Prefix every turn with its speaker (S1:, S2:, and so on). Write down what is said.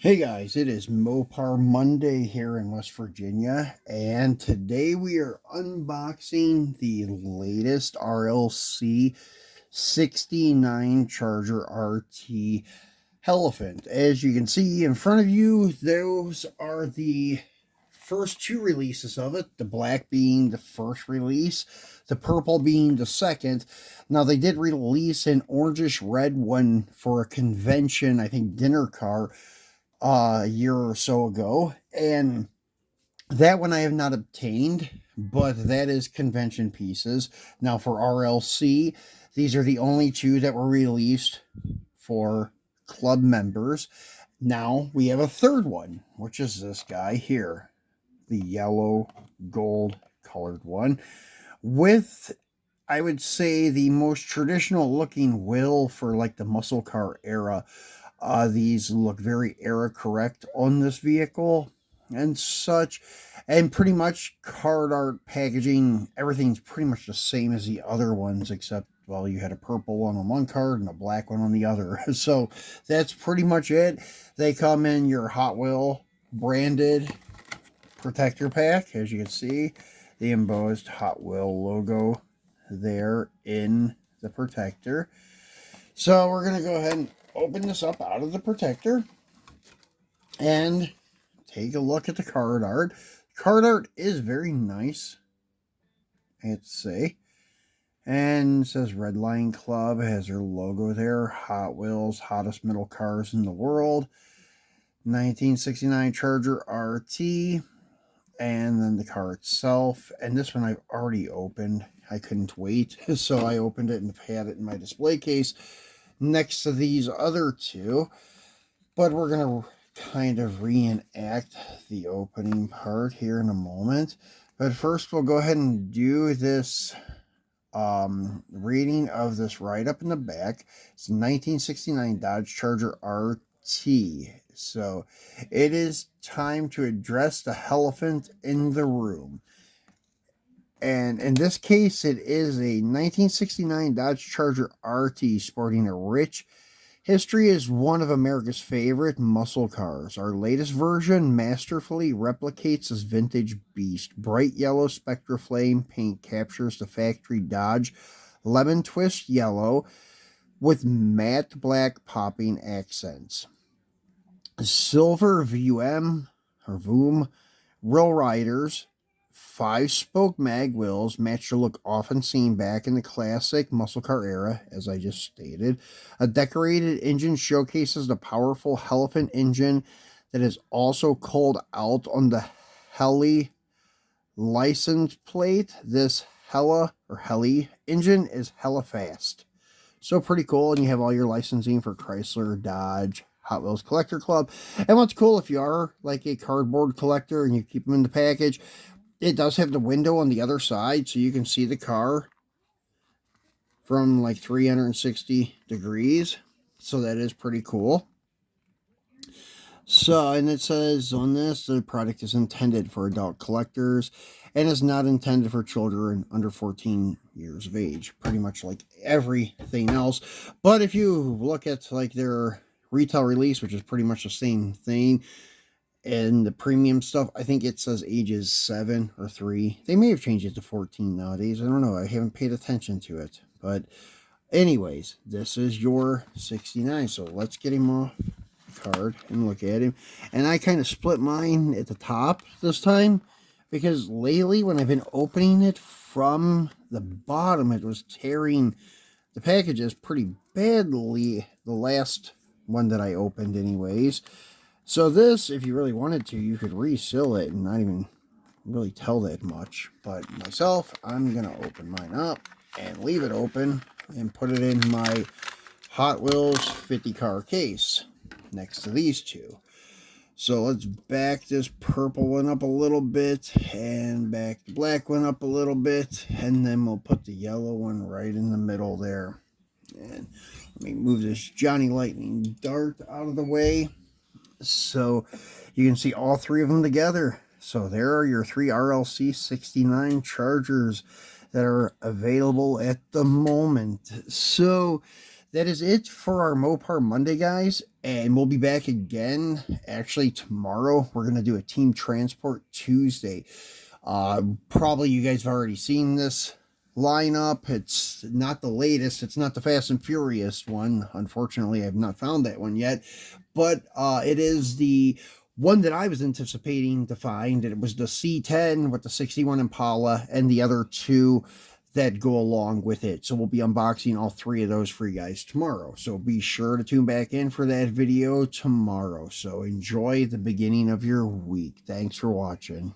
S1: Hey guys, it is Mopar Monday here in West Virginia, and today we are unboxing the latest RLC 69 Charger RT Elephant. As you can see in front of you, those are the first two releases of it, the black being the first release, the purple being the second. Now, they did release an orangish red one for a convention, I think dinner car, a year or so ago, and that one I have not obtained, but that is convention pieces. Now for RLC, these are the only two that were released for club members. Now we have a third one, which is this guy here, the yellow gold colored one, with, I would say, the most traditional looking wheel for like the muscle car era. These look very era correct on this vehicle and such, and pretty much card art, packaging, everything's pretty much the same as the other ones, except, well, you had a purple one on one card and a black one on the other. So that's pretty much it. They come in your Hot Wheel branded protector pack, as you can see, the embossed Hot Wheel logo there in the protector. So we're going to go ahead and open this up out of the protector and take a look at the card art. Card art is very nice, I have to say. And it says Redline Club, has their logo there. Hot Wheels, hottest metal cars in the world. 1969 Charger RT. And then the car itself. And this one I've already opened. I couldn't wait, so I opened it and had it in my display case next to these other two. But we're going to kind of reenact the opening part here in a moment. But first we'll go ahead and do this reading of this right up in the back. It's 1969 Dodge Charger RT. So it is time to address the elephant in the room. And in this case, it is a 1969 Dodge Charger RT sporting a rich history as one of America's favorite muscle cars. Our latest version masterfully replicates this vintage beast. Bright yellow Spectraflame paint captures the factory Dodge lemon twist yellow with matte black popping accents. Silver VUM or VUM Rail Riders 5-spoke mag wheels match the look often seen back in the classic muscle car era, as I just stated. A decorated engine showcases the powerful elephant engine that is also called out on the Heli license plate. This Heli engine is hella fast. So pretty cool, and you have all your licensing for Chrysler, Dodge, Hot Wheels Collector Club. And what's cool, if you are like a cardboard collector and you keep them in the package, it does have the window on the other side, so you can see the car from like 360 degrees. So that is pretty cool. So, and it says on this, the product is intended for adult collectors and is not intended for children under 14 years of age. Pretty much like everything else. But if you look at like their retail release, which is pretty much the same thing, and the premium stuff, I think it says ages 7 or 3. They may have changed it to 14 nowadays. I don't know. I haven't paid attention to it. But anyways, this is your 69. So let's get him off the card and look at him. And I kind of split mine at the top this time, because lately when I've been opening it from the bottom, it was tearing the packages pretty badly. The last one that I opened anyways. So this, if you really wanted to, you could reseal it and not even really tell that much. But myself, I'm going to open mine up and leave it open and put it in my Hot Wheels 50 car case next to these two. So let's back this purple one up a little bit and back the black one up a little bit. And then we'll put the yellow one right in the middle there. And let me move this Johnny Lightning dart out of the way, so you can see all three of them together. So there are your 3 RLC 69 Chargers that are available at the moment. So that is it for our Mopar Monday, guys. And we'll be back again actually tomorrow. We're going to do a Team Transport Tuesday. Probably you guys have already seen this lineup. It's not the latest. It's not the Fast and Furious one. Unfortunately, I've not found that one yet. But it is the one that I was anticipating to find. It was the C10 with the 61 Impala and the other two that go along with it. So we'll be unboxing all three of those for you guys tomorrow. So be sure to tune back in for that video tomorrow. So enjoy the beginning of your week. Thanks for watching.